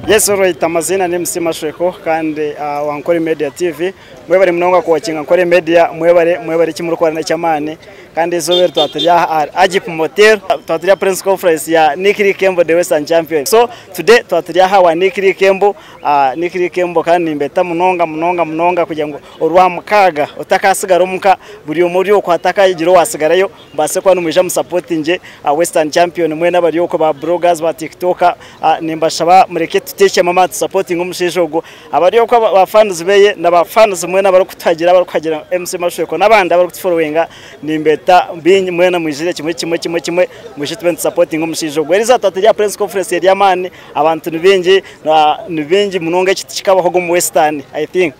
Yes, alright, amazina ni Msima Shweko kandi wa Nkore Media TV mwebare mnonga ko wakinga Nkore Media mwebare kimuru kwa na chamane kandi zobere twatria Ajip Motel twatria Prince Conference ya Nikiri Kembo the Western Champion. So today twatria hawa Nikiri Kembo kandi mbeta munonga kugira ngo orwa mukaga utakasigara umuka buri muri yo kwataka igiro wasigarayo mbase kwa numija musupportinge Western Champion mwe nabari yo ko ba bloggers ba TikToker nimbashaba mureke tuteke mama supporting umushijogo abari yo ko ba fans beye naba fans mwe nabari kutagira bari kugira MC Mashweko nabandi bari kufollowinga nimbeta binyi mwe na mwijire kimwe mushitwe supporting umushijogo eriza tatija press conference ya mane abantu nibingi munonga kikabaho go mu Western I think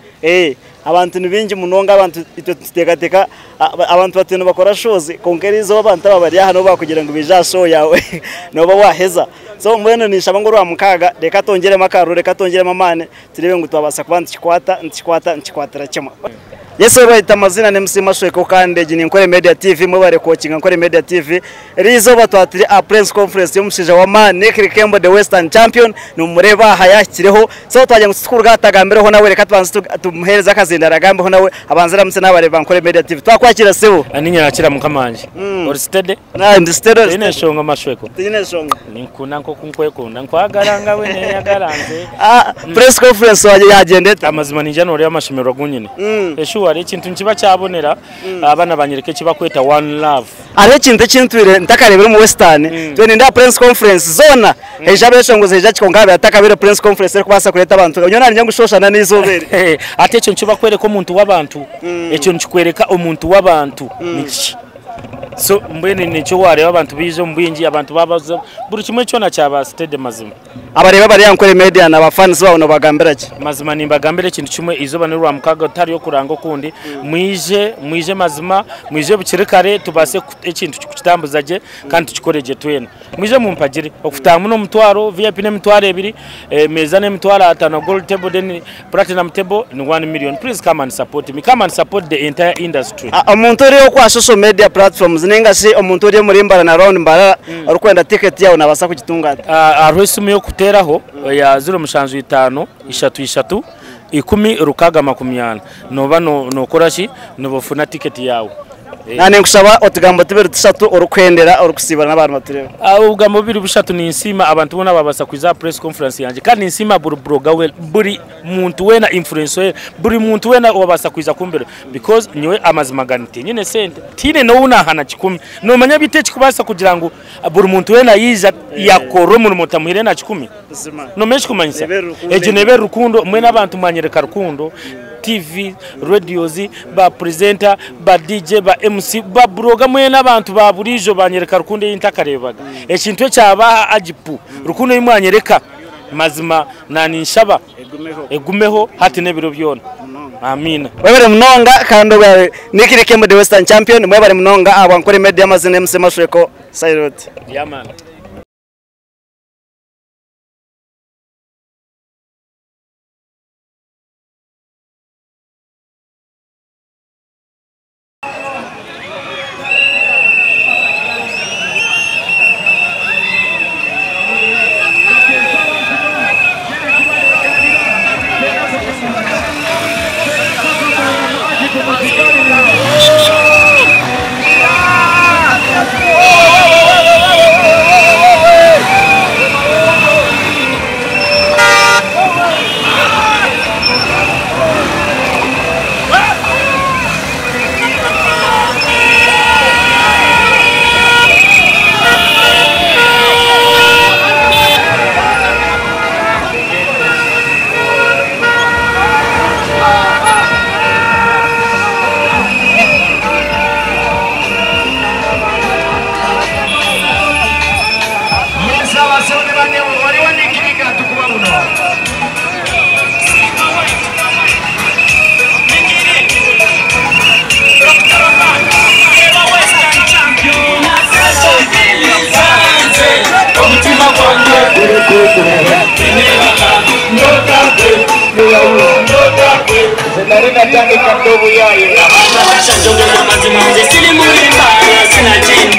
abantu nibingi munonga abantu itutekateka abantu bateno bakora shows konkerizo abantu babari hano bakugira ngo bija show yawe noba waheza so mwene nishaba ngo rwa mukaga reka tongere makaro reka tongere mamane turebe ngo twabasa kubanza ntikwatira cyama. Yes, alright, amazina ni Msima Shweko kandi jini Nkore Media TV mwebare coaching Nkore Media TV rizo batwatiri press conference y'umushija wa man Nikiri Kembo the Western Champion numureba hayashyireho so twaje ngusukura gatagambereho nawe reka twanze tumuhereza akazinda ragambeho nawe abanzira mse n'abareba Nkore Media TV twakwakira sebo aninya nakira mukamanje or steady na ndi steady ine shonga Mashweko ine shonga ninkuna nko kunkwekunda nkwagaranga we ne yagaranze press conference waje yagendete amazima ni January y'amashimiro gunyine eshu ari ikintu nkiba cyabonera abana banyereke kiba kweta one love ari ikintu ntakarebera mu Western twe nda press conference zona hejabesho ngo zeja kikongabe atakabira press conference ari kubasa kureta abantu nyona njya gushoshana n'izobere ate cyo nkiba kwereka umuntu w'abantu ecyo nkikwereka umuntu w'abantu niki so mbene nicyo wareba abantu bizo mbingi abantu babaza buri kimwe cyo na cyaba stade mazima abareba bari Nkore Media na bafans bawo no bagambira ki mazima nimbagambira ikintu kimwe izoba ni rwa mukaga utari yo kurango kundi mwije mazima mwije bukirikare tubase ikintu kitambuzaje kandi tukikoreje twena mwije mumpagire okutamu no mutwaro VIP ne mutwaro ebiri meza ne mutwaro atano gold table then platinum table in 1 million. Please come and support me, come and support the entire industry. Omuntu uri kwa social media platforms ninga si omuntu uri muri mbara na round mbara urukwenda ticket yawe nabasa kugitungata arwese yo kuteraho ya 0 5 10 rukaga 20 noba no korashi no bofuna ticket yawe nane nkushaba otugambo tubiri tusatu urukwendera urukusibana n'abantu batureba ugambo biri bushatu ni insima abantu bona babasa kwiza press conference yanje kandi insima buri muntu wena influencer buri muntu wena wabasa kwiza kumbere because nyewe amazima ganite nyine sente tine no unahana kikumi no manya biteki kubasa kugira ngo buri muntu wena yiza yakoro mu mutamuhire na kikumi no meshi kumanyisa eje nebe rukundo mwe n'abantu manyereka rukundo TV, radios, ba presenter, ba DJ, ba MC, ba bloga mwe n'abantu ba burijo banyereka rukunde y'intakarebaga. Ekintu cyaba ajipu rukundo y'imwanyereka mazima nani nshaba egumeho hati nebiro byona. Amina. Webere mnonga kandi bwa Nikiri Kembo the Western Champion mwebare mnonga aba Nkore Media mazina MC Mashweko Silent. Yeah man.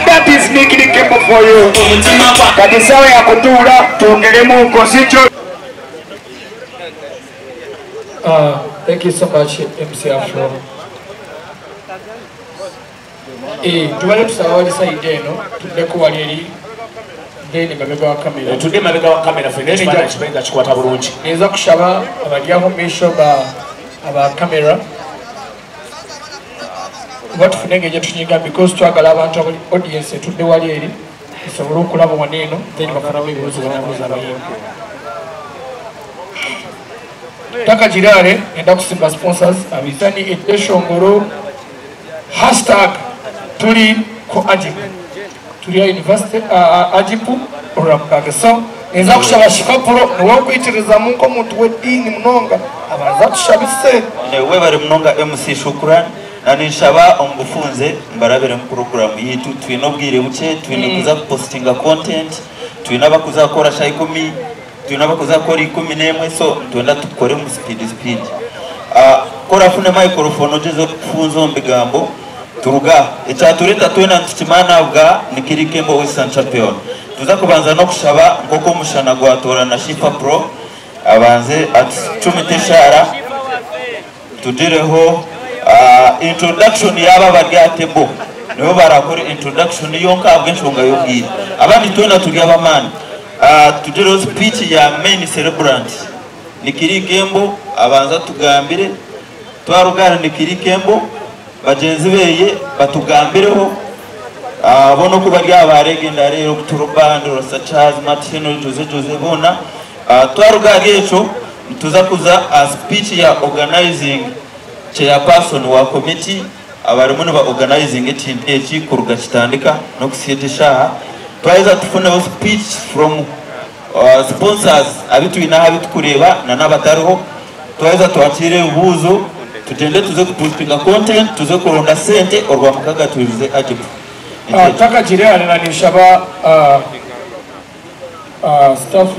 That is Nikiri Kembo for you. Kadisawe ya kutura tuongelemu uko sicho. Thank you so much, MC Afro. Tubale tusaba wali side eno tuddeko wali eri then mabega wa kamera tudde mabega wa kamera fene kibenga kikwata bulungi neza kushaba abaliaho misho aba kamera what funenge je tunyiga because twagala abantu abali audience tudde wali eri isobora okulaba waneno then bafuna bibuzo banabuza abayimbi Taka Jirare enda kusimba sponsors abizani eteshongoro #tuli ko Ajipu tuli ya university Ajipu oramukaga so neza kushaba shikapuro nowakuyitiriza munko muntu wedini munonga abaza tushabise we bari munonga MC Shukran nanishaba ombufunze mbarabere mu program yitu twinobwire buke twinikuza postinga content twinabakuza kora shayikumi tunabakoza kora 11 so twenda tukore mu speed kora fune microphone ojezo kufunzo mbigambo turuga echatureta twena ntikimana bwa nikirikembo Western Champion tuza kubanza no kushaba nkoko mushana gwatora na Shifa Pro abanze at 10 teshara tudireho introduction yaba baryatebo nibo barakora introduction yonka abwenshonga yobwira abandi twena turi abamani tudiro speech ya main celebrant Nikiri Kembo abanza tugambire twarugara Nikiri Kembo bagenzi beye batugambireho bono kuba ryabaregenda rero kuturubando Rosa Charles Martino Jose bona twarugara yecho tuza kuza speech ya organizing chairperson wa committee abarimu ba organizing team eki kuruga kitandika no kusiyetesha twaiza tufuna speech from sponsors abitwina habitukureba na nabatariho twaiza twakire ubuzo tutende tuze kupostinga content tuze kuronda sente orwa mukaga tuize Ajipu Taka Jirare na nishaba staff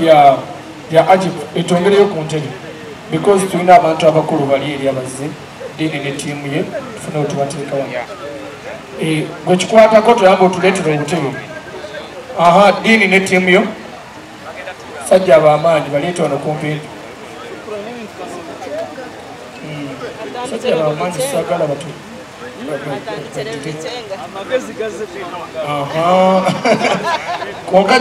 ya Ajipu itongere content because tuina abantu abakuru bali eri abaze dini ne team ye tufuna otubatika wa gwe kikwata ko tuyambo tuletera obutego dini ne team yo sajja abamaanyi baleeta wano kumpi sajja abamaanyi sagala batu konka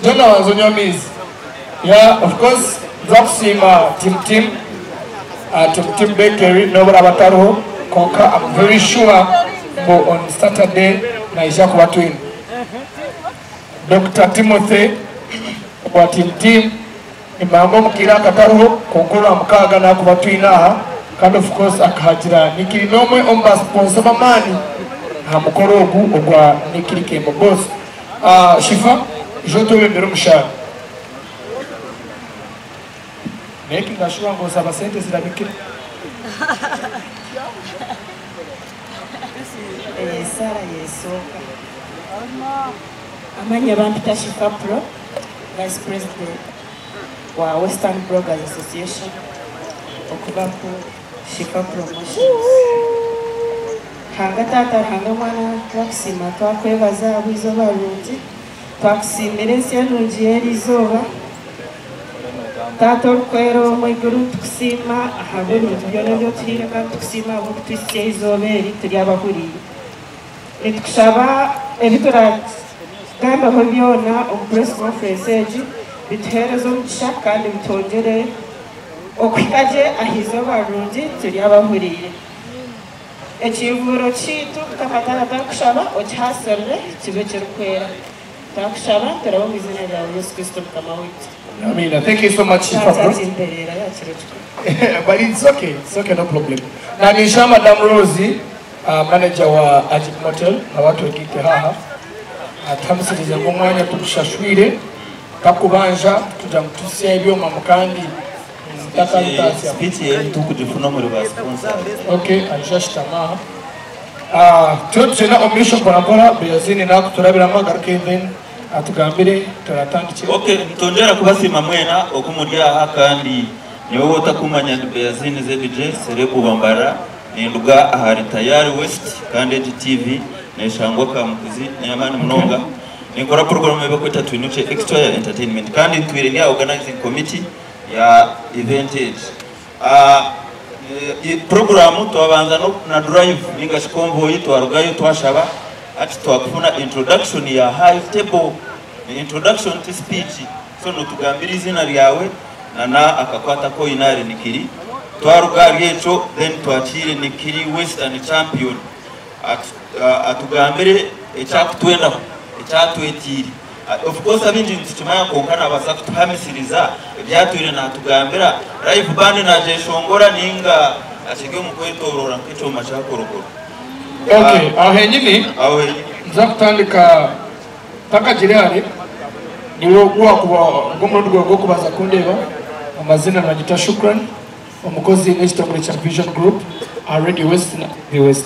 Jonna wanzonya mizi of course zakusiima team bakery nobora batariho konka I'm very sure on Saturday naisha kuba twin Dr. Timothy wa team imambo mukira akataruho konkora mukaga na kuba twina kandi of course akahajira Nikiri nomwe omba sponsor bamani ha mukoro ogwa Nikiri Kembo boss Shifa joto wembero mushara neki ndashobora ngo saba sente zirabikira Sara yesoka amanya bampita Shifa Pro Vice President wa Western Bloggers Association okuva ku Shifa Promotions hanga tata hanga mwana twakusima twakwebaza abizo balungi twakusimira ensi enungi erizoba Tato kwero mwiguru tukusima haburi byona byo turira kandi tukusima abo twise izoberi turi abahuri nitukushaba ebitura gamba ho byona press conference bituherezo mugisha kandi bitongere okwikaje ahizo barungi turi abahuriye ekivuro kitu kafatana takushaba okyasere kibe kirukwera takushaba turabo mizina ya Yesu Kristo kama witu Amina, thank you so much Shifa Pro. But it's okay no problem. Na nisha Madam Rosie manager wa Ajipu Motel na watu wengine haha atamusiriza ngomwanya tukushashwire takubanja tuja mtusia ibyo mamukandi speech yetu kujifuna muri ba sponsor okay anjashitamaha tuna omission barabara beyazini nako turabira magaruke then atugambire turatandikira okay ntondera kubasima mwena okumurya kandi niwe wotakumanya beyazini ZBJ serebu bambara ninduga ahari tayari West kandi TV neshangwa kamukuzi nyamani mnonga nikora program ebe kwita twinuche extra entertainment kandi twire ni organizing committee ya evented programu twabanza na drive ninga shikomboyi twarugayo twashaba ati twakufuna introduction ya high table introduction to speech so no tugambira izina lyawe na akakwata ko inari nikiri twaruga ryecho then twachire nikiri western champion atugambire ekyakutwenda ekyatwetiri of course abinji ntitumaya konkana abasaka tuhamisiriza ebyatwire natugambira live band na jeshongora ninga ashige mu kwetorora nk'icyo machakorokoro. Okay, ahenyini nza kutandika paka jirare niwo gwakuba ngomuntu gwo kubaza kundeba amazina najita Shukran umukozi Eastern Vision Group already West the West.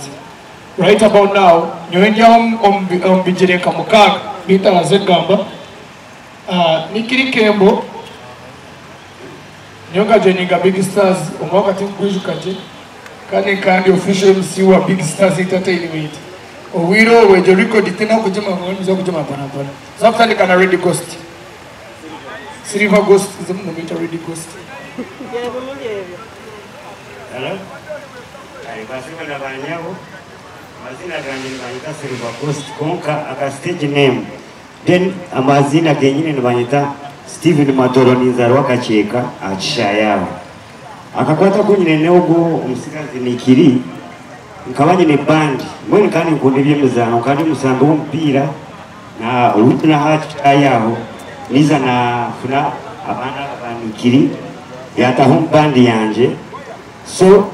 Right about now nyoenja ombijireka mukaga bita azegamba nikiri kembo nyoga joininga Big Stars umwaka tingwijukaje kandi official MC wa Big Stars Entertainment owiro wejo record tena kujema ngoni zo kujema bana something kana Red Ghost Silver Ghost zamu mita Red Ghost hello ari basima na banyabo mazina ganje banyita Silver Ghost konka aka stage name then amazina genyine banyita Steven Matoroni zarwa kacheka achishayao akakwata kunyine neogo umusikazi nikiri nkabanye ne band mwene kandi nkunde byemezano kandi musambo w'umupira na urutna hachayaho niza na funa abana banikiri yataho band yanje so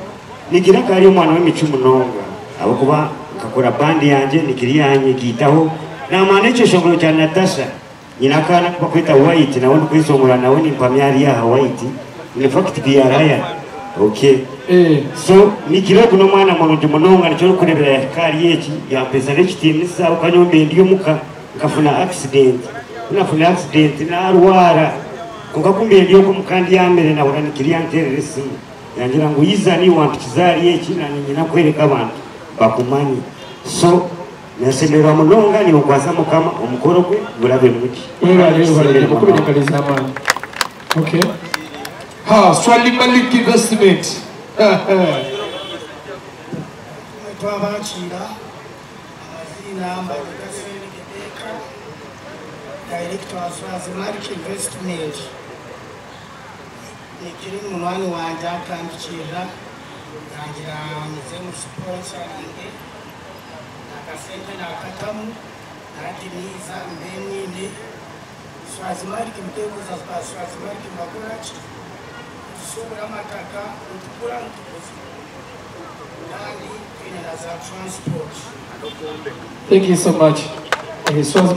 nigira kari umwana w'imicumu nonga abo kuba nkakora band yanje nikiri yanye gitaho na manecho shongoro cha Natasha nyinakana kwa kwita white na wone kwisongora na wone mpamyari ya white in fact dia raya okay so nikiro kuno mwana mwanjo munonga nicho kurebera kari yechi ya pesa lechitinisa ukanyombe ndiyo muka nkafuna accident unafuna accident na arwara kukakumbe ndiyo kumukandi yamere na wona nikiriya ntereresi yangira ngo yizani wantu kizari yechi na nyina kwereka abantu bakumanyi so nasemera munonga ni ukwaza mukama umukoro gwe burabe muti kubirikaliza amani. Okay, swali Malik Investment twabachira amazina ambaye Kaseni Gebeka director wa Malik Investment nikiri munwani wanje akandikira yangira muzemu sponsoring akasente na akatamu nadiniza mbeninde Malik mtego za Malik makorachi tusubira amataka utukura ntukozi ndani ina za transport. Thank you so much.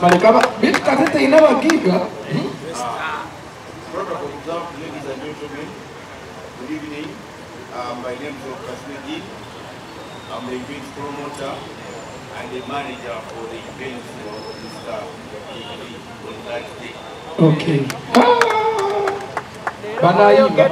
Malik aba bit katete inawa giga Ladies and gentlemen, good evening. My name is Kasnegi. I'm the event promoter and the manager for the event for Mr. on that day. Okay. Banaiba.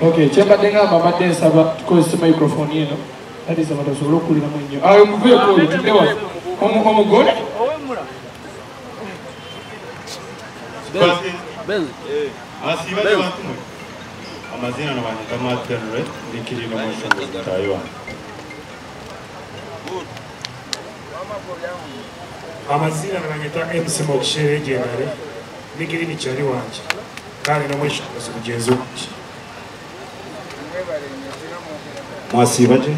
Okay, chemba denga mama dance aba tukoze microphone yeno. That is about solo kulira mwenye. Ayo muvuye ko tutewa. Omugole? Asibaje abantu mwe. Amazina nabanyita Matenre nikiri no mwesho Taiwan. Amazina nabanyita MC Mokishere General nikiri ni chari wanje. Kandi no mwesho kugenzo wanje. Mwasibaje?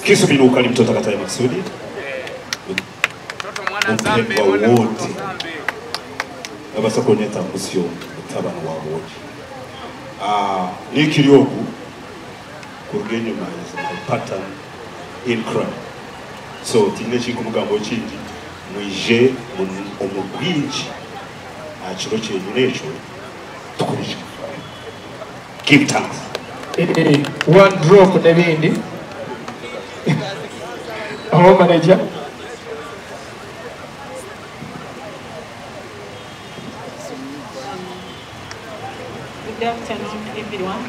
Kisu binuka ni mtoto Katai Maksudi. Mpendwa wote abasa konyeta musyo utabana waboje nikiryoku kurgenye mayiza pattern in crime so tinechi kumugambo chindi mwije omugwinji achiro chenyu necho tukurisha give thanks one drop nebindi aho manager afternoon, everyone.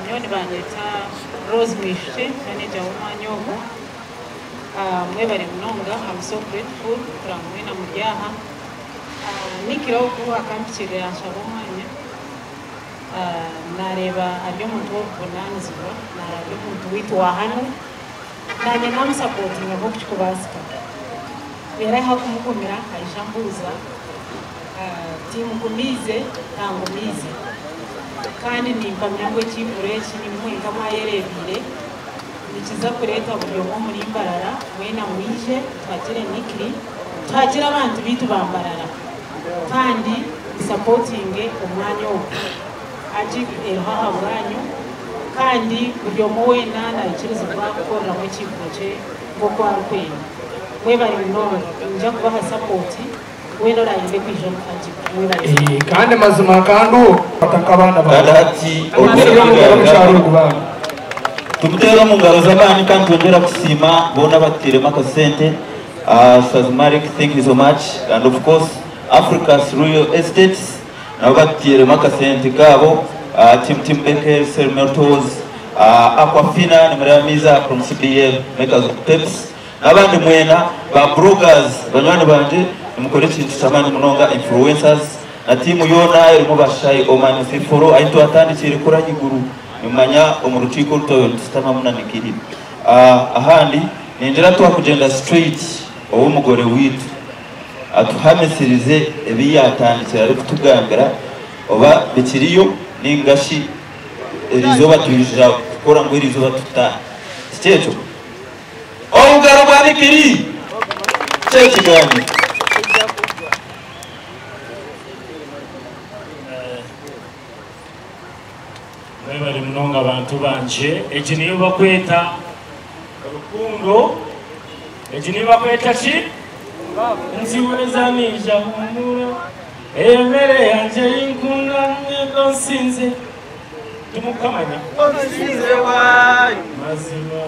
Nyoni baneta Rose Mishte, manager w'Umanyogo. Mwebale mnonga, I'm so grateful for mwena mujyaha. Nikiraho kuba akampikirira nshabumanya. Nareba ari omuntu w'obuvunanyizibwa, nareba omuntu witwa hano. Nanye namusapotinga nk'okukikubasika. Era hakumukomera ayishambuza. Timugumize ntangumize kandi nimpamya ngo ekivuro eki nimweka mwayerebire nikiza kureta buri omwe muri mbarara mwena mwije twagire nikiri twagira abantu bitu bambarara kandi supportinge omwanya ogwo agive eruhaha bwanyu kandi buri omwe wena nayikirizibwa kukoreramu ekivuro kye ng'okwarukwenda mwebali mnono nja kubaha sapoti kandi mazima kandu patakabana badati tumutera mu ngaro z'abandi kandi twongera kusima bona batirema akasente. Sazmarik, thank you so much, and of course Africa's Royal Estates nabo batirema akasente kabo. Tim Baker, Sermertos, Aquafina ni Mariamiza from CBL makers of Peps n'abandi mwena ba bloggers banywane banje nimukore ikintu cy'abandi munonga influencers na timu yona irimo bashayi Oman Fiforo aito atandikire kora nyiguru nimanya omurukiko rutoyo tutama munanikiri ahandi ninjira twakugenda straight owo mugore witu atuhamesirize ebiyatandikira ari kutugambira oba bikiriyo ningashi rizoba tuyija gukora ngo rizoba tuta cyecho Ongaro barikiri cheki gani mwebali mnonga abantu banje eki niyo bakweta rukundo eki niyo bakweta ki nziweza nija humura emere yanje yinkunda nsinze tumukamanya onsinze wayi mazima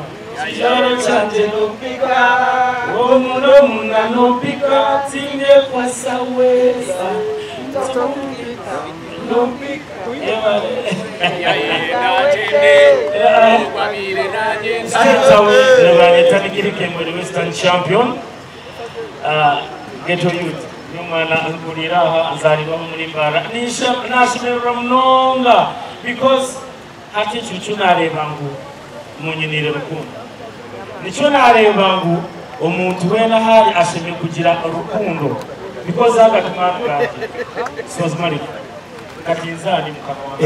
Jaro chanje nopika, omuno muna nopika, tinge kwa saweza. Nopika, ewale. Western champion. Ghetto youth. Nyumana nguriraha nzariwa muri bara. Nisha nashimira mnonga because hati chuchu nareba ngo munyinire rukundo. Nicho nareba ngo umuntu wena hari ashimye kugira urukundo because agatumanga Sozmari katinzani mukama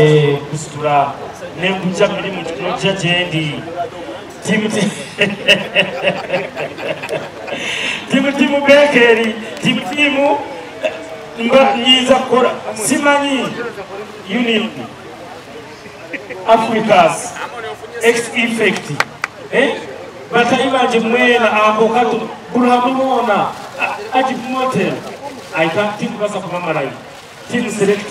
gusura nenguja muri mu kino jendi timu Bekeri timu mba nyiza kora simanyi unit Africa's X effect batayibanje mwena ako kato burahamona ajipumotel I can't think basa kumamara team select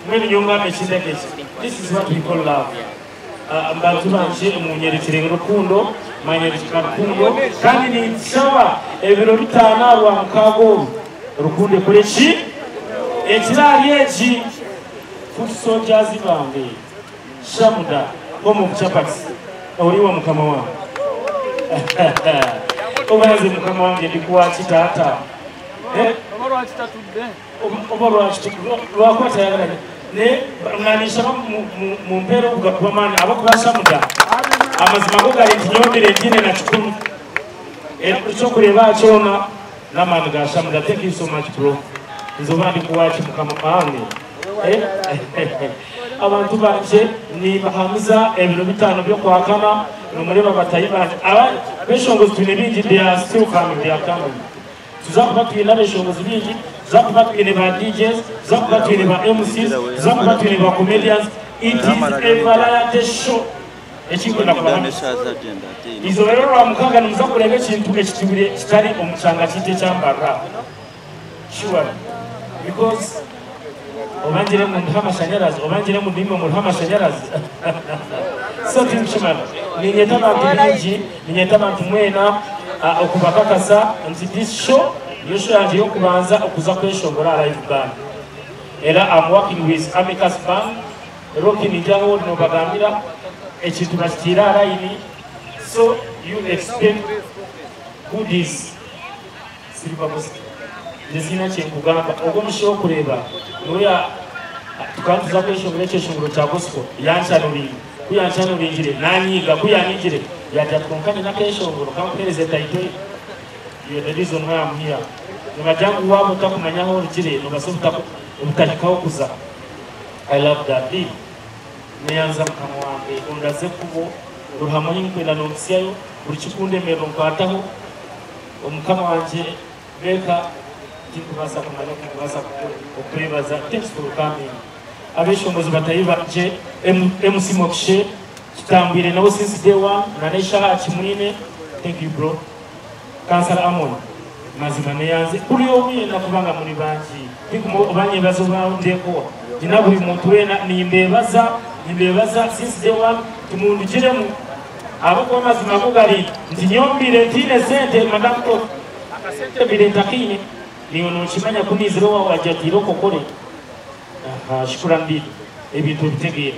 mwene nyonga mechinde kechi. This is what we call love. Mbantu banje munyerekere rukundo manyerekere rukundo kandi ni sawa ebiro bitana wa mukago rukunde kurechi ekirari eji foot soldiers bange shamuda bomu chapati oliwa mukama wangu obaze mukama wange ndikuwa kitata omoro kitatude omoro kitatude lwakwata yagala ne mwanisha mu mpero kugamana abakubasha muda amazima go gari tinyobere tine na chukuru cyo kureba cyona namanu gasha muda. Thank you so much bro nzobandi kuwachi mukama wange abantu banje ni bahamuza ebiro bitano byo kwakana numureba batayibanje aba beshongozi twinebingi they are still coming, they are coming. Tuzakuba twine beshongozi bingi, tuzakuba twine ba DJs, tuzakuba twine ba MCs, tuzakuba twine ba comedians. It is a variety show. Ekikunda kubahamuza izo rero ramukaga numuzakurebe kintu ekitibire kitari omucanga kite cyambara sure because obangire mu amashanyarazi obangire mu ndimo mu amashanyarazi so tinchimana ninyeta abantu bingi ninyeta abantu mwena okubakakasa nti this show yo show yanje yo kubanza okuza kweshongora live band era I'm working with Amicus Bank Rocky Nijaho no bagambira ekintu bakitira line so you expect goodies silver boss Desina Chengugamba ubwo musho kureba noya tukantuza kwesho mureche shingiro cha gospel yanchanuri kuyanchanuri nanyiga kuyanigire yaja konkane na kesho ngoro kampereze taito you the reason why I'm here nibajangu wabo takumanyaho rugire no basubita ubutakaho kuza I love that deep neyanza mkamwambe undaze kubo ruhamo y'inkwena nonsiyayo buri kikunde mero nkwataho umukama wanje beka kikubasa kumanya kikubasa okwebaza thanks for coming abeshongozi batayibanje MC Mokshe tutambire nabo since day one na nesha kimwine thank you bro Kansala Amon mazima neyanze kuri yobuye nakubanga muri banji bikumo banye bazoba ndeko dina buri muntu wena nimbebaza since day one tumundu kiremu abako mazima kugari ntinyombire tine sente madam to akasente bile takine niyo nokimanya kuniziro wa wajatiro kokore shukran bi ebintu bitegere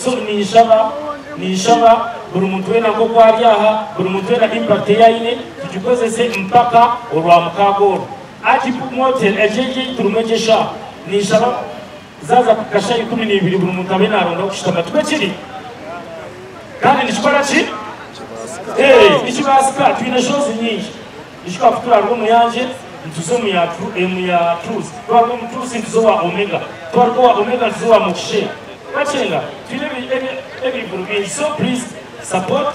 so nishaba buri muntu wena ko kwariaha buri muntu wena impact yaine tujikozese mpaka orwa mukagoro ati motel ejeje turumejesha nishaba zaza kashayi 12 buri muntu abena aronda kushitama twekiri kandi nishikora ki nishibasika twine shows nyinshi nishikafutura rwo muyanje ntuzo mu ya truth twarwo mu truth ntuzo wa omega twarwo wa omega ntuzo wa Mokshe bachenga twine every group so please support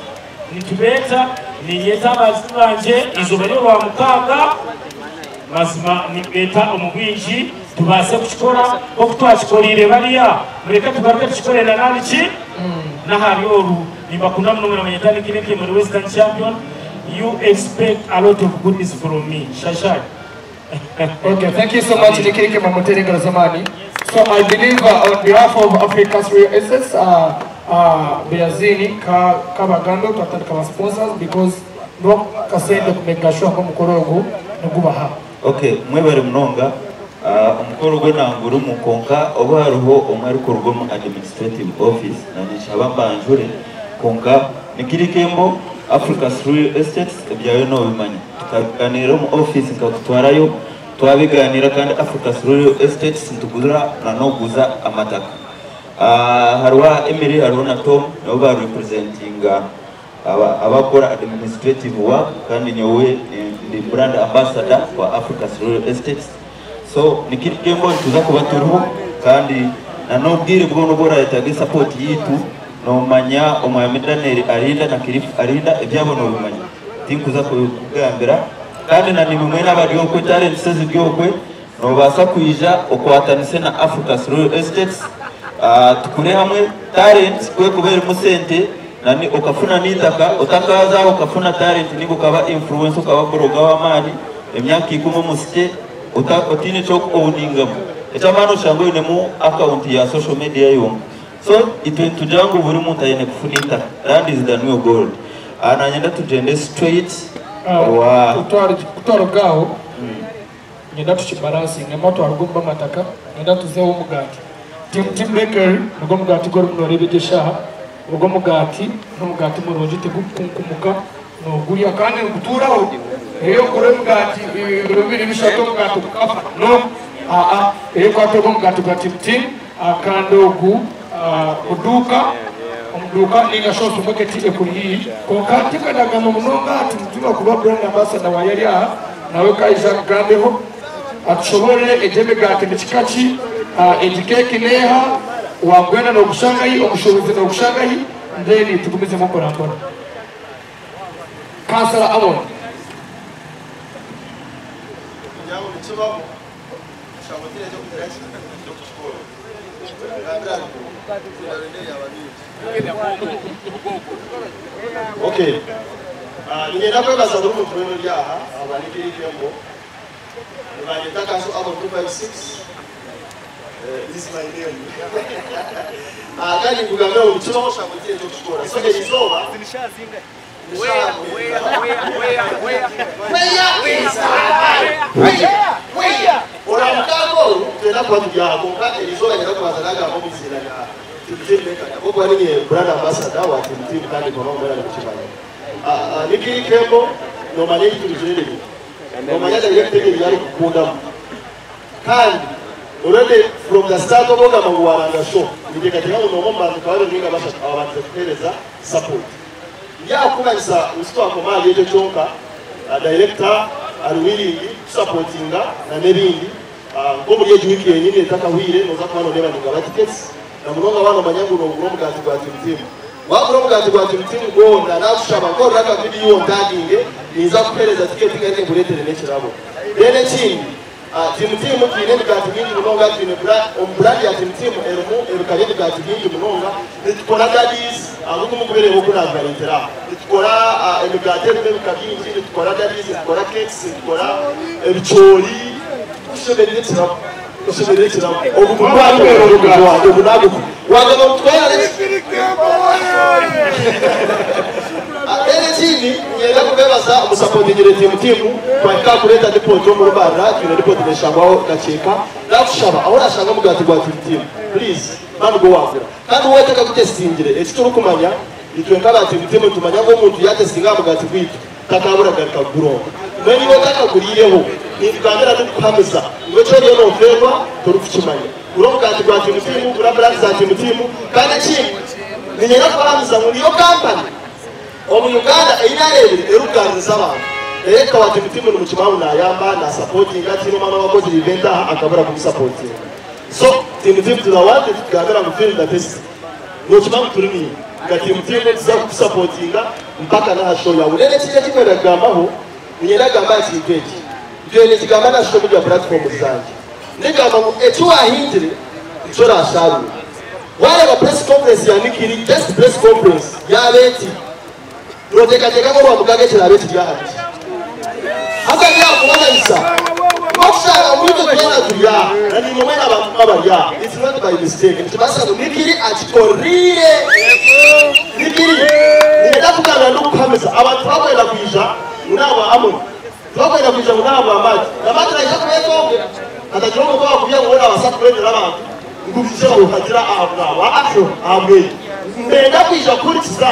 nitubeta niyeta bazibanje izo bari wa mukaga mazima nibeta umubinji tubase kuchikora ko twashikorire bariya mureka tugaruke tuchikorera nani ki na hariyoru nimba kuna mno mwenyetani kineke muri Western Champion you expect a lot of goodness from me Shashai. Okay, thank you so much Nikirike Mamoteri Garazamani. So I believe on behalf of Africa's Real Assets Beazini Kabagando to kama sponsors because no kasende kumeka sure ko mukorogo nugubaha. Okay, mwebare mnonga umukorogo nanguru mukonka obaruho omwarukorgo mu administrative office na nishabamba njure konka Nikirikembo Africa's Real Estates byawe no bimanya tukaganira mu office nkatwarayo twabiganira kandi Africa's Real Estates ntugura na no guza amataka harwa Emery harona Tom nabo ba representing abakora administrative work kandi nyowe ni brand ambassador for Africa's Real Estates so Nikirikembo tuza kubaturu kandi na no bwire bwo bora yatage support yitu no manya omwamidaneri arinda na kirifu arinda ebyabo no bimanya tinkuza kugambira kandi na nimwe n'abariyo ko talent sezi byokwe no basa kuyija okwatanise na Africa's Real Estates tukure hamwe talent kwe kubera musente nani okafuna nitaka otakaza okafuna talent nigo kaba influence ukaba boroga wa mali emyaka ikumo musite otine chok owningamu etamano shango inemu account ya social media yomwe so itu jangu buri muntu ayene kufunita that is the new gold ananyenda tugende straight wa utwaro gaho nyenda tuchibaransi ngamato arugomba mataka nyenda tuzeho umugati Tim Baker nugo mugati goro mnorebe shaha ugo mugati n'umugati muroje tekukumuka no guriya kandi guturaho eyo kore mugati birobiri bishato mugati kukafa no kwa togo mugati kwa Tim akandogu uduka ninga show supermarket ekuri ko katika daga munonga tumutuma kuba brand ambassador wa yaria nawe kaisha gambeho atshobore ejebe gate n'ikikachi ejikeke neha wangwena no gushangayi omushobozi no gushangayi ndeni tugumize mu korakora Kansala Amon yawo bikibaho shabotire cyo kudirect cyo kushikora okay ngenda kwebaza umuntu weno lyaha abanikirikembo banyeta kaso abo 256 this is my name kandi kugambe umutima wo shabotire cyo kushikora so izoba zinishazinga Where kwa tujakonga elizola nyina kwa zalaga mu bizina ya team maker kuko ari nye brand ambassador wa team kandi kwa mambo ya kuchimanya nikiri kembo no manyi tulizele no manya direct yari kukunda kandi already from the start of the Mangwana show ndikateka uno mbantu kwa ninga basha abantu kupereza support ya kumanisa usitwa komali yeto chonka director ari willing supportinga na nebindi ngo muri ejo wiki yenyine etaka hwire noza kwano neba ninga tickets na munonga bana manyangu no ngoro mugati kwa team wagoro mugati kwa team go na nakushaba ko raka video ndaginge niza kupereza ticket ngende kuretere nekirabo dene chini team kine mugati bingi munonga kine brand ya team elmo ebikaje mugati bingi munonga nikora dadis abuko mukubere boko na garantera nikora emigati ebikabingi nikora dadis nikora cakes nikora ebichori ushobere tsira obukwano obukwano obunago wagaba mutwara chini yenda kubebaza umusapotingire team kwa calculator depot yo muri barra kire depot neshangwaho gaceka nakushaba aho nashanga mugati gwa team please bantu go wafura kandi weteka gutestingire ekituru kumanya itwenka ba team tumanya ngo umuntu yatestinga mugati kwitu takabura garika guro mweni wetaka kurireho nikandira n'ukwameza ngo cyo ryo no feva turufuchimanya uro mugati gwa team ura brand za team kandi chini ninyera kwameza ngo niyo company omu Uganda einarebe erukanza abantu eka wati mutimu n'umukimamu na yamba na supporting ati no mama wakoze event akabura ku supporting so team to the world tukagara mu film the best no kimamu turimi kati mutimu za ku supporting mpaka na show ya urene kije kikwera gamaho nyera gamba ati ndio ni kigamba na show ya platform zanjye ndigamba ngo etu ahindire icora asharu wale ba press conference ya nikiri just press conference ya beti Roteka kwa mugage kirabe kijahati. Hata ya kuona isa. Mokshara mwito tena tuya. Na ni momena abantu babaya. It's not by mistake. Nitibasa nikiri achikorire. Nikiri. Nenda kugana n'ukameza abantu bakwenda kwisha unaba amo. Bakwenda kwisha unaba amaji. Amaji na isako yeto. Atajiro ngo bakubya ngo abasaka kwenda abantu. Ngubije bahagira abwa aho amwe. Nenda kwisha kuri kiza.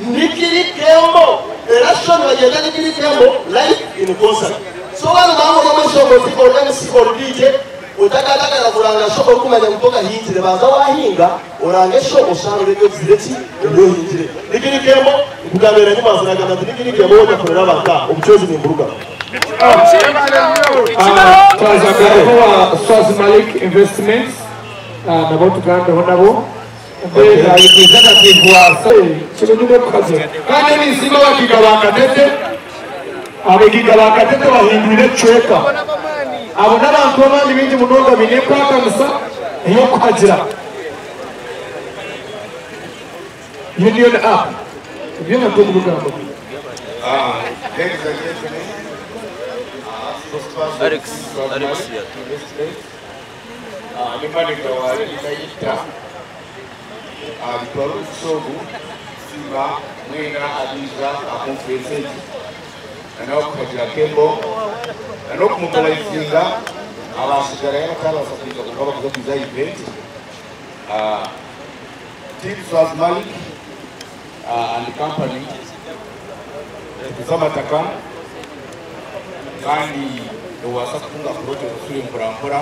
Nikiri Kembo, election wajenda Nikiri Kembo live in concert. So wale mambo kama shogo ziko MC or DJ, utaka na kuranga shogo kumanya kutoka hintire baza wahinga, orange shogo shano radio zireti ndio hintire. Nikiri Kembo, kugabera nyuma zinaga na Nikiri Kembo yakorera baka, umuchozi ni mburuga. Tazagara kwa Swaz Malik Investments, na botu kanda honabo. Bega representative wa chirundume kaze kandi nisima wakigabakatete abigigabakatete bahindure chweka abo nabantu abandi bingi munonga bine kwakanisa iyo kwagira union up ibyo nato mugambo Alex ni manager wa Inaita Bitwaro Sogu Simba Mwena Adiza Akonferense na kukagira Kembo na kumutalizinga abasigara y'abatara basabika kuba kuza event Team Swaz Malik and the company kuzamataka kandi wasa kufunga project usuri mburambura.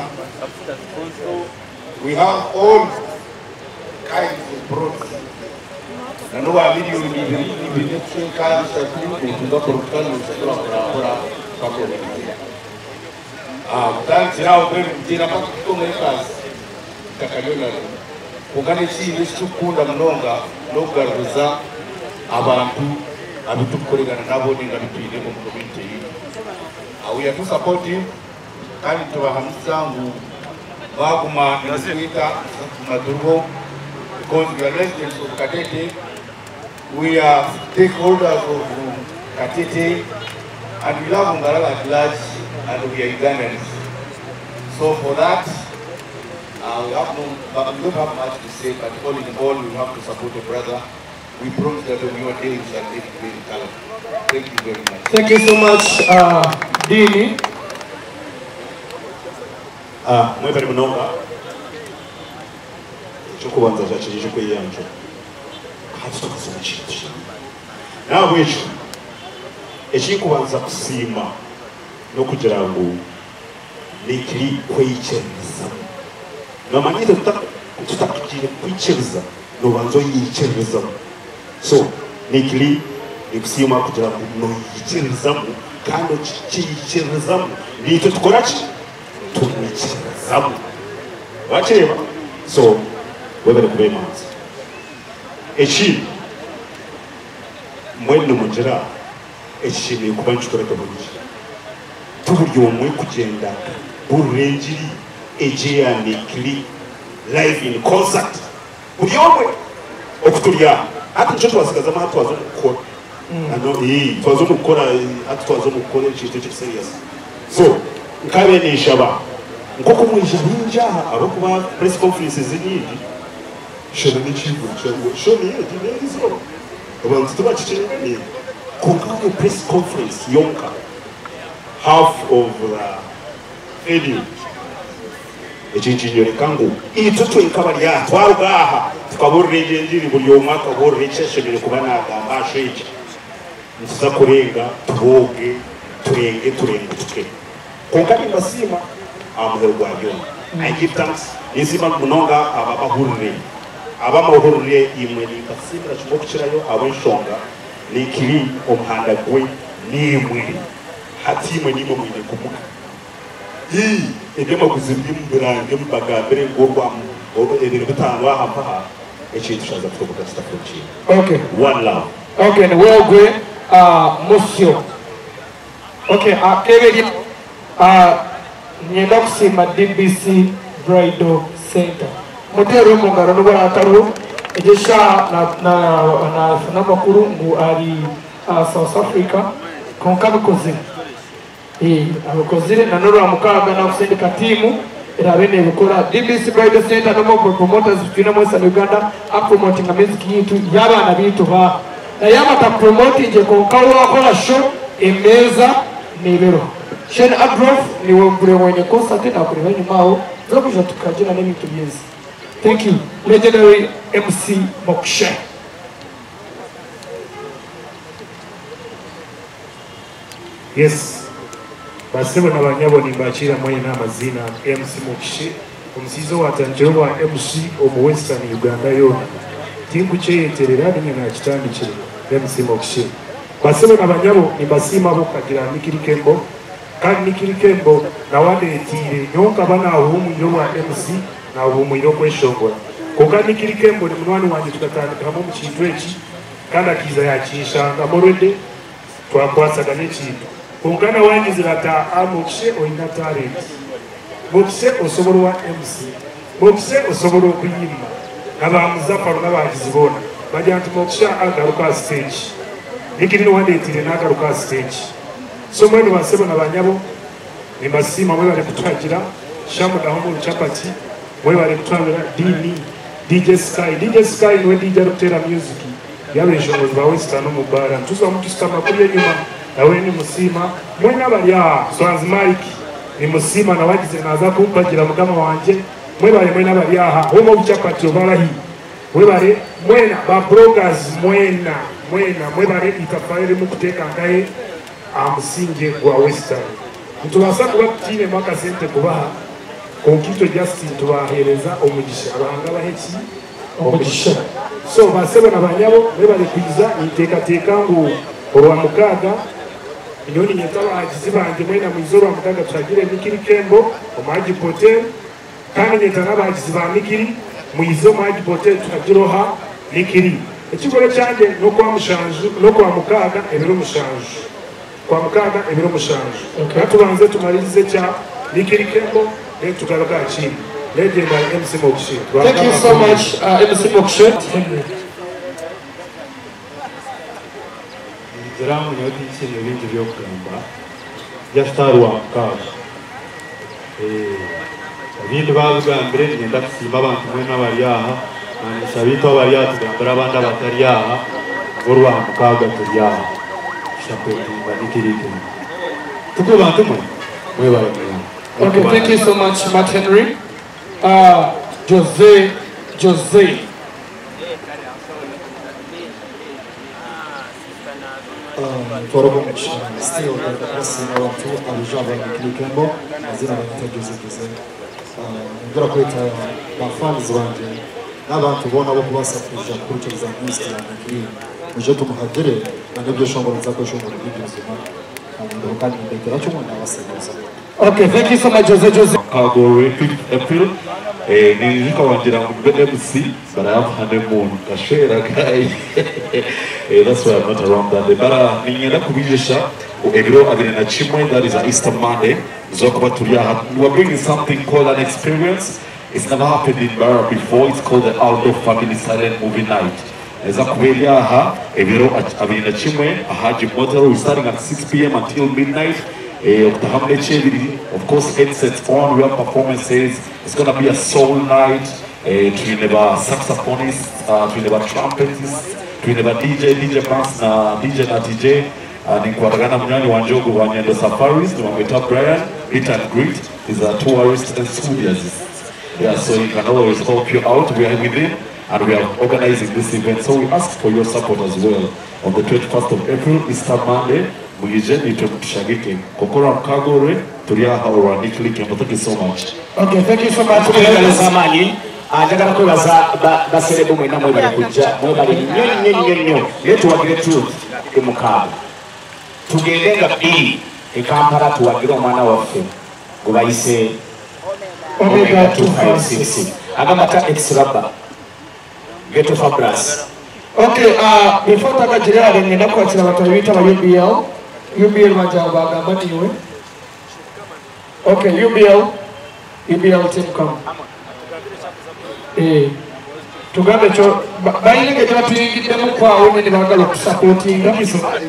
We have all kinds of products. Na nuwa milioni mbili kandi shakuru kufunga project usuri mburambura kwa kuelekea. Tanti nao kweli mjina paka kutonga ikazi takaliona kungane chini chukunda mnonga nogaruza abantu abitukorera nabo ninga bitwire mu community. We are to support him and to Hamsangu Baguma Nasita Maduro because we are residents of Katete. We are stakeholders of Katete and we love Ngara at large and we are Ugandans. So for that, we don't have much to say, but all in all, we have to support your brother. We promise that on your day we shall take it very calm. Thank you very much. Thank you so much, Dini. mwebali munonga ekyokubanza kyakirije kweyanja kati tukasoma kintu kimu naabwe ekyo ekikubanza kusiima n'okugira ngu nikiri kweyikyerizamu nomanyire tutakugire kwikyeriza nobanza oyikyerizamu so nikiri nikusiima kugira ngu noyikyerizamu kandi okiyikyerizamu niitwe tukora ki tumwikyerizamu wakireba so webere kuba emanzi ekindi mwene mugira ekishimiye kuba nikikoreka bulungi tubuli omwe kugenda burengiri ejeyanikiri live in concert buli omwe okutulya ati nikyo twasigazamu hati twaza omukukora twaza omukukora hati twaza omukukora ekintu ekiserious so nkabe neshaba nkoko mwisha ninjaha abakuba press conferences nyingi shona nekigo shona yedinezo abantu tubakikirengane konkawe press conference yonka half of video ekinkinyoreka ngu itwe twenka barya twarugaha tukaburira enjiri buli omwe akaburira ekyeshemere kuba nagamba asheki ntuza kurenga tuboge turengutuke konka nimbasiima amuhero gwa byona I give thanks nisima munonga ababahurire abamahurire imwe nimbasiimira kimwe okukirayo ab'enshonga nikiri omuhanda gwe nimwe hati imwe nimwe mwine kumuka ebyamaguzi by'umubirange mubagambire ng'orwamu ebintu bitanu ahampaha ekintu kyaza kutoboka kitafukiye okay one love okay ni wogwe musyo okay keberi nyenda kusiima DBC Bridal Center mutero mu ngaro n'oburakaro egisha na makuru ngu ari South Africa konka bikoze abakozire nanolwa mukaga nakusindika timu era bene bikora DBC Bridal Center no more promoters tuna mwesa Uganda promoting music yitu y'abana bitu ba yama ta promoting je konka wakola show emeza nibero Shen Adrof ni wabure mwenye concert na kuri nyuma aho zokuja tukajina n'ibintu byiza. Thank you legendary MC Mokshe. Yes, basebo n'abanyabo nimbakira mwenye n'amazina MC Mokshe omusizo watanjiro wa MC omu Western Uganda yona tingu kyeyeterera nyina kitandikire MC Mokshe. Basebo n'abanyabo nimbasima bo kagira Nikirikembo kandi Nikirikembo nawadetire nyonka bana ahumuyiro wa MC na ahumuyiro kweshongora koka Nikirikembo ni munwani wanje tukatandika hamwe mu kintu eki kandi akiza yakishanga morode twakwatsaga n'ekintu konkana wanyizira ta Mokshe oyina talent Mokshe osobora wa MC Mokshe osobora okuyimba n'abamuzafaru n'abagizibona bajya nti Mokshe agaruka stage Nikiri wandetire n'agaruka stage so mwene basebo n'abanyabo nimbasima mwe bari kutwagira shamu da homo chapati mwe bari kutwagira dini DJ Sky niwe DJ rutera music yabeshobozi ba Western mu bara tuza mu tusama kuri nyuma nawe ni musima mwe n'abarya Swanz Mike ni musima na wagize naza kumpagira mugama wanje mwe n'abarya homo chapati obarahi mwe bare mwena ba bloggers mwena mwe bare itafaire mu kuteka ngaye amusinge gwa Western ntubasa kuba tine mwaka sente kubaha konkito Justin tubahereza omugisha abanga baheki omugisha so basebo n'abanyabo bari kwiza iteka ngo orwa mukaga inyoni nyetaba agizibange mwena mwizoro wa mukaga turagire Nikirikembo omaji potel kandi nyetana bagiziba Nikiri mwizo maji potel turagiroha Nikiri ekigore cyanje no kwa mushanju no kwa mukaga ebiro mushanju kwa mukaga ebiro mushanju tubanze tumalize cya Nikirikembo rero tugaruka chini legendary MC Mokshe. Thank you so much MC Mokshe. Ziramu nyoti chini ibindi byo kugamba yashtarwa mukaga ibindi bazugambire ngenda kusima abantu mwe n'abaryaha nanisabito abaryaha tugambira abandi abataryaha ngorwa mukaga turyaha shapeti Nikirikembo tuko bantu mwe bari Okay, thank you so much, Matt Henry. Jose. Twarabumugisha still ndasina abantu abijaba n'iklikembo mazina bita Jose ngora kwita bafans banje n'abantu bona bo kubasafisha kurukiza ministry y'akiri muje tumuhagere nabyo shongora nzakosho mu video zima kandi ndekera cyo mwana waseguza. Okay, thank you so much, Jose. Kagore 5th April. Nilikuwa wanjira mu MC, but I have honeymoon. Kashera guy. That's why I'm not around that day. But ningenda kubijesha egro agirina chimwe, that is a Easter Monday. Zokuba tulia. We're bringing something called an experience. It's never happened in Barra before. It's called the Aldo Family Silent Movie Night. Eza kubelia aha egro agirina chimwe ahaji motel. We're starting at 6 p.m. until midnight. Of course, headsets on, we have performances. It's going to be a soul night. To never saxophonists, to never trumpetists, to never DJ Mass, DJ na DJ. And Nikuaragana Mnyani Wanjogu Wanyendo Safaris, to Mameta Brian, meet and greet. He's a tourist and studios. Yeah, so you can always help you out. We are within and we are organizing this event. So we ask for your support as well. On the 21st of April, Easter Monday, Mujeni to Shagiki. Kokora Kagore, Turia Haura, Niklik, thank you so much. Okay, thank you so much. Njagala kwebaza baserebu mwena mwebale kujja mwebale nnyo tuwagire truth emukaaga tugende nga bbiri Kampala tuwagire omwana waffe gwe bayise Omega 256 agamba ta ex-rubber Ghetto Fabulous. Okay, before takajira ngenda kwatira batali bita ba UBL majamba agamba niwe. Okay, UBL team come. Tugambe cho bayinge kya tuyingiddemu kwawo ne bagala okusupportinga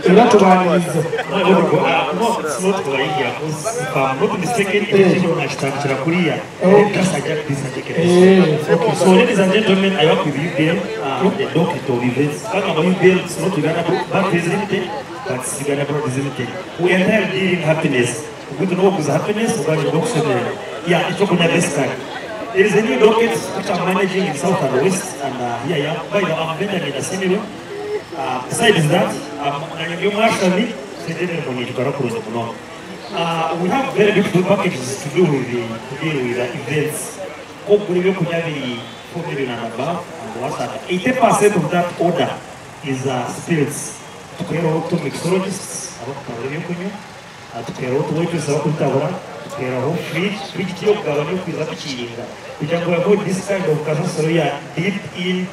era tubaniriza. So ladies and gentlemen, I work with UBL, the doctor of events. UBL is not Uganda represented, but it's Uganda represented. We are there dealing happiness. We don't know what is happiness, but we don't yeah, it's not best time. There is a new docket which I'm managing in South and West, and here I am. By the way, I'm vendor in the same room. Besides that, we have very beautiful packages to do with the events. 4 million and above, and what's that? 80% of that order is spirits. To care out to mixologists, to care out to waiters, to care out fridge to avoid this kind of cases, deep in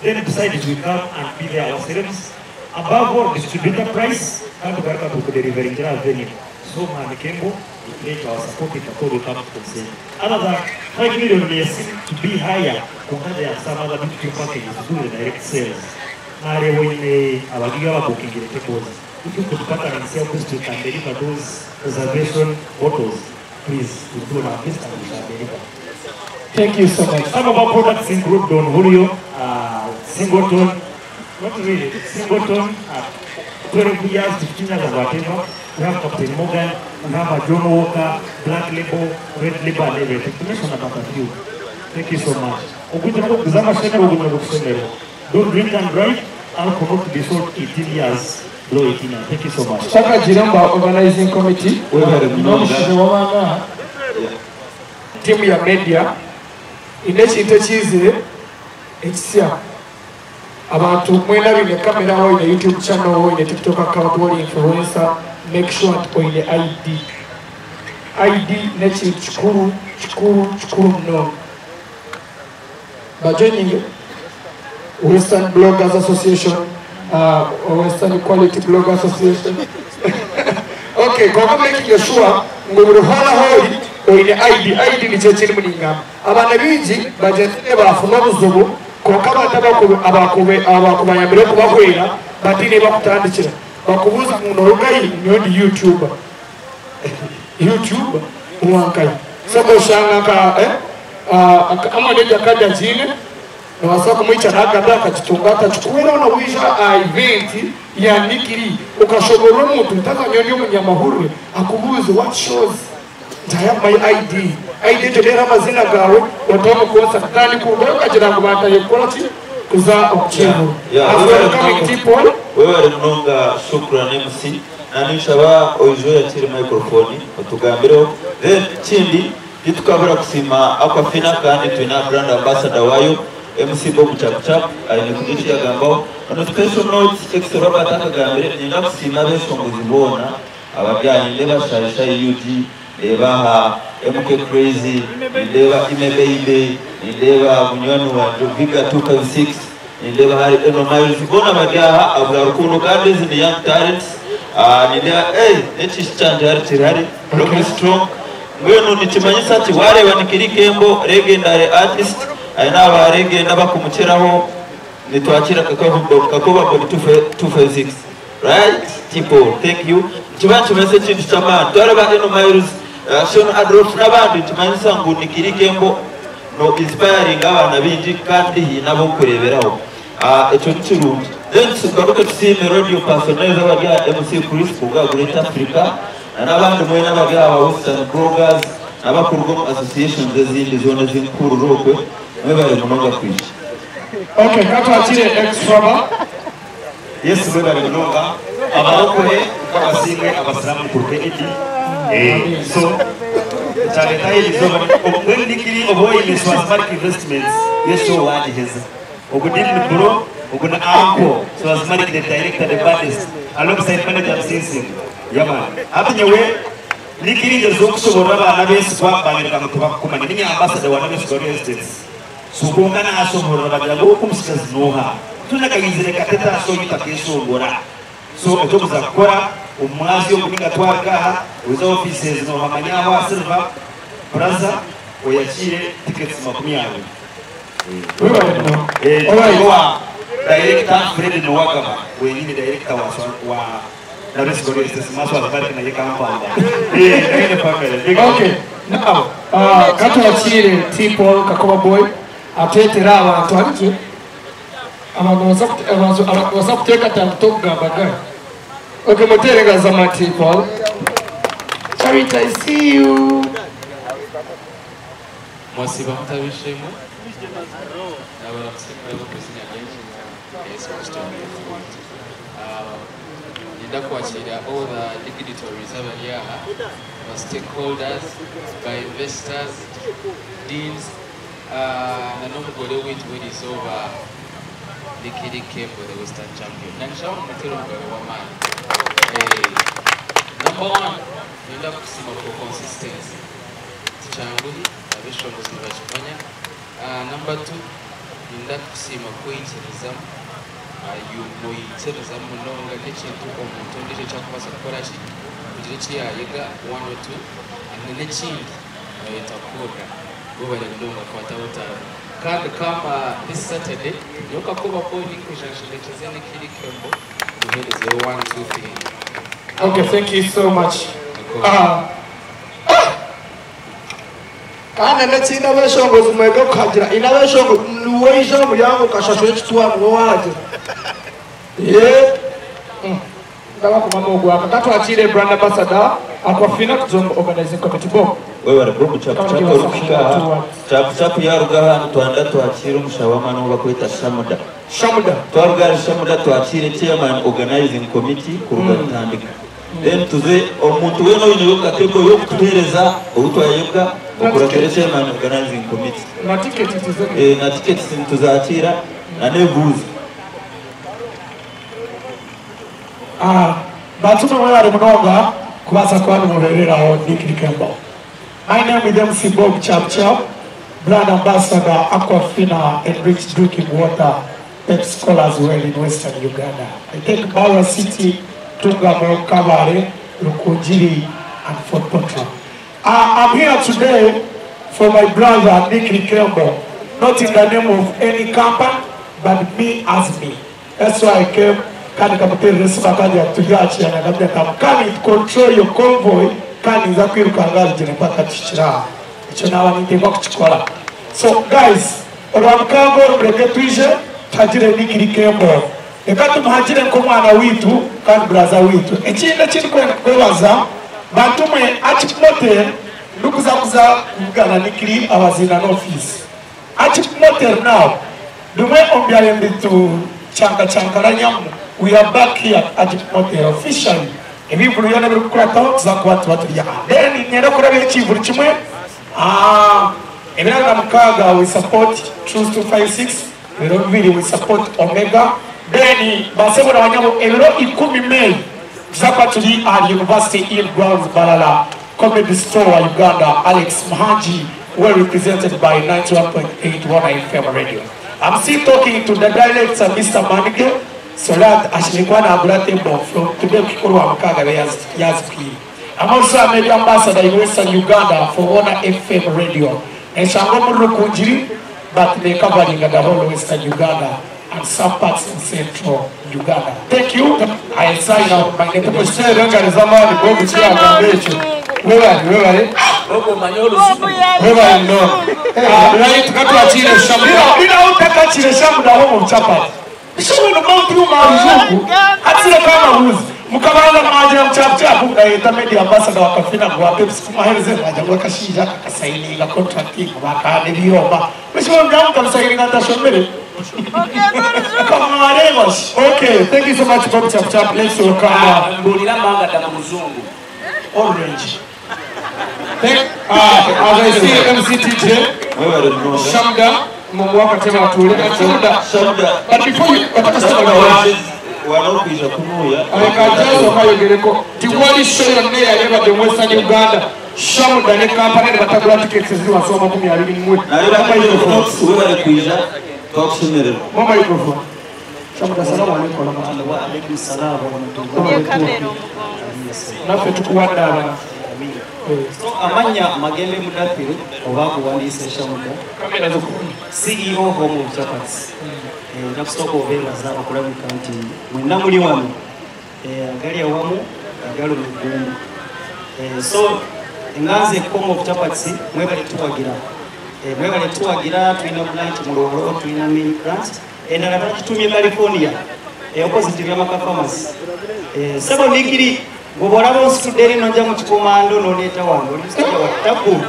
then beside it we come and be there ourselves. Above all, distributor price and to deliver in general venue. So Kembo, we pledge our support if we come to consent. Another 5 million may seem to be higher compared to some other beautiful packages to do the direct sales. Now when our giga booking in the tables, if you could partner and sell this to can deliver those reservation bottles, please we do our best and we shall deliver. Thank you so much. Some of our products include Don Julio, Singleton, not really, Singleton, 12 years, 15 years, or whatever. We have Captain Morgan, we have a John Walker, Black Label, Red Label, and everything. To mention about a few. Thank you so much. Don't drink and drive. Alcohol to be sold 18 years, below 18 years. Thank you so much. Chaka Jiramba Organizing Committee. Team ya media. Inekintu ekizire ekisya abantu mwena bine kamera ho ine YouTube channel ho ine TikTok account ho influencer, make sure oine ID nekintu kikuru mno bajoining Western Bloggers Association, Western Quality Blogger Association. Okay, go making sure nguburu hola holi oine ID ni chechiri muninga abana bingi bajene bafuna buzubu kokaba abakubanyambire kubakwera batine bakutandikira bakubuza muno rugayi nyondi YouTube uwankai soko shanga ka amadeja kada jine nawasa kumwicha nagada akachitunga atachikuwera na wisha event ya nikiri ukashobora umuntu utakanyoni umunyamahuru akubuze what shows I have my ID rero amazina gawe watomu kuosa kandi kubayo kagira ngo bataye kolati kuza ukivu wewe mnonga shukrani MC na nishaba oijo yakiri microphone utugambireho then kindi nitukabura kusima Aquafina kandi twina brand ambassador wayo MC Bob Chap ayine kugiti yagambaho ono special notes extra batakagambire ninda kusima besho nguzibona abajyanye ndeba sharisha UG ndeba MK Crazy ndeba Imebebe ndeba Bunyoni wa Viga 2006 ndeba hari eno miles bona bajyaha abwa rukundo kandi zini young talents ndeba nechi stand hari rock strong ngweno nitimanyisa ati wareba nikiri kembo legendary artist aina ba regenda bakumukiraho nitwakira kakoba body 256 right tipo thank you kibantu message ndichamana twareba eno miles Sean Adolf n'abandi tumanyisa ngo nikiri kembo no inspiring abana binji kandi nabo kureberaho echo kirungi then tugaruke tusime radio personnel z'abajya MC Chris kuga Great Africa n'abandi mwe n'abajya aba Western Bloggers n'abakurwa association z'izindi zone z'inkuru rokwe mwe bari munonga kwishi okay katwakire extra yes mwe bari munonga abarokwe kwabasimwe abasiramu kuruke iki so cyane tayi zo bari nikiri oboye ni Swazmark Investments yesho waje heza Ogudin Bro Oguna Anko Swazmark the director the baddest alongside manager Sensing yaman abenyewe nikiri ngezo kushobora abana bese kwa bangirika mutubakumanya ni ambassador wa Nabe Story Estates sugongana ashobora bajyago kumusikazi noha tunakagizire kateta so yitakeshongora so ejo muzakora umwazi wo kuninga twargaha uza offices no hamanyaho Silver Braza oyakire tickets 20 Owa director Fred Nwagama wenyine director wa Nabe Story Estates maswa baraka na yeka mpamba okay now katwakire tipo Kakoba boy atetera abantu ariki abantu wasaputeka tantoka bagay okay moterega zamati Paul Charity I see you Mwasiba mtabishemo nabaraksekura kusinya benshi yes nenda kwakira all the dignitaries abaliaha the stakeholders by investors deans na n'umugore witwa Isoba Nikiri Kembo the Western champion nanishaho mutero mugabo wa mani number 1 nenda kusima kwa consistency changuli abeshongozi bashimanya number 2 nenda kusima kuyitereza yitereza munonga n'ikintu omuntu ndije cyakubasa gukora iki kugira iki yayiga 1 or 2 n'ikindi bayitakoda bobare munonga kwatawuta kandi kama this Saturday yoka kuba boy nikujanshilekeze Nikiri Kembo duhereze 1 2 3 okay thank you so much kana ndetsinda beshongozi mwega kuhagira inabeshongo nuweisha muyango kashashwe chitwa mwaje ndaba kumamogwa akatwa achire brand ambassador Aquafina kuzongo organizing committee bo wewe bari chapu yarugaha twanda twakira umushawama no bakwita Shamuda twarugara Shamuda twakire chairman organizing committee kuruga tandika then tuze omuntu weno yino kateko yo kutereza ubutwayebwa ukuratere chairman organizing committee na ticket tuze na ticket tuzakira na nevuzi batuma mwari mnonga kubasa kwani muberera ho Nikiri Kembo. My name is MC Bob Chap brand ambassador Aquafina and rich drinking water Pepsi Cola as well in Western Uganda. I take Bawa City, Tungamo, Kabare, Rukujiri and Fort Portal. I'm here today for my brother Nikiri Kembo, not in the name of any company, but me as me. That's why I came. Kani kapiteli resima kaja tujachi ya nagabia kani control your convoy kani za kwiruka ngari jene paka tichira icho nawa nitengwa kuchikola so guys oramkango mreke tuije tajire Nikiri Kembo eka tumuhagire nk'omwana witu kandi braza witu ekindi kiri kwebaza bantu mwe Achip ndukuzakuza kuvugana nikiri abazina n'office Achip now dumwe ombyale mbitu chankara nyamu we are back here at Achip officially ebivulu byona biri kukurataho tuzakuba tuba turya then nyera kuraba ekivulu kimwe ebiranga mukaga we support Truth 256 ebiro bibiri we support Omega then basebora abanyabo ebiro 10 May tuzakuba turi at University Hill Grounds Balala Comedy Store Uganda Alex Mahanji well represented by 91.8 FM radio. I'm still talking to the director Mr. Manike so that ashilikuwa na agulate from today kikuru wa mkaga yaziki. I'm also a media ambassador in Western Uganda for Honor FM radio. And Shangomu Kunjiri, but they're covering the whole Western Uganda and some parts in Central Uganda. Thank you. I sign out my name. Mukabanga majira mchapu ngaita media ambassador wakafina kwa Pepsi kumahereze majabwa kashija akasaininga contracting bakadelioma mishimo ndamu kamsaininga tashomere okay thank you so much Bob Chap let's welcome mbulira manga da muzungu orange as I see MCTJ Shamda mumwaka tema tule Shamda but before you wanaokwisha kunuya akajazo kayogereko tikwali shoya ne yaleba de Western Uganda Shamda ne company batagura tickets ziwa soma 2021 na yaba microphone wewe kwisha toxinere mama microphone Shamda salamu alaykum wa alaykum salaam wa rahmatullahi nafe tukuwanda abana so amanya magele mudathiru obaku wandise Shamda kamera zo CEO Home of Chapats nakusoko obera za okulabika nti mwina muli wano agali awamu agalo mugumu so enganze Home of Chapats mwebale tuwagira tulina branch mu Lowolo tulina main branch endala bakitumye California opposite ya Maka Pharmacy sebo nikiri goborabo student nonja mu kikomando noleta wango olisajja watabu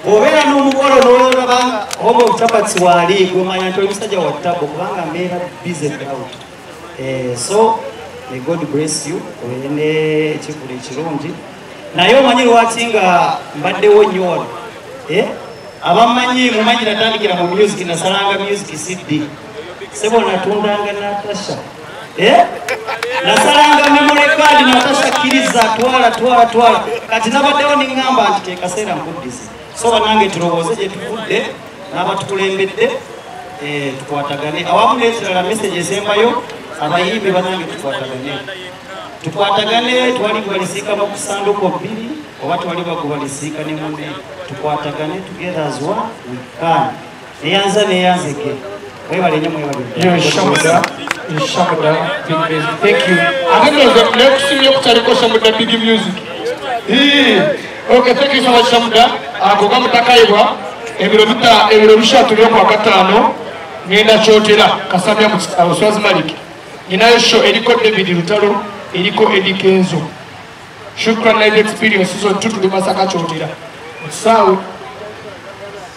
obera n'omugolo n'olaba Home of Chapats wali gwemanya nti omusajja watabu kubanga mbeera busy out so may God bless you oyene ekivulu ekirungi naye omanyi lwaki nga mbaddewo nnyo wano abamanyi mumanyi natandikira mu music nasalanga music CD sebo natundanga Natasha nasalanga memory card Natasha kiriza twala kati nabaddewo ningamba nti tekaseera nkuddize so banange tulowooze gye tuvudde n'abatukulembedde tukwatagane awamu n'ekirala message ezembayo abayimbi banange tukwatagane twali kubalisiika mu kusanduko 2 oba twali bakubalisiika ne munne tukwatagane together as one we can neyanzeke webale nnyo mwebale Shamda big music thank you the next thing you Shamda big music okay thank you so much Shamda agoga mutakayibwa ebiro bishatu byo kwa gatano ngenda chotera kasabya mu Swazi Malik nyinayo show eriko David Lutalo eriko Eddie Kenzo Shukran live experience so tutu masaka chotera sawa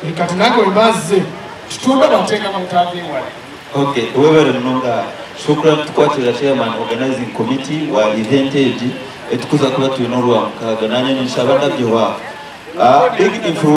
ikati nango imaze tutunda batenga mutavi wale okay wewe mnonga shukran tukwatira chairman organizing committee wa event eji etukuza kuba tuinoro wa mkaga nanye nishabanda byo wa big info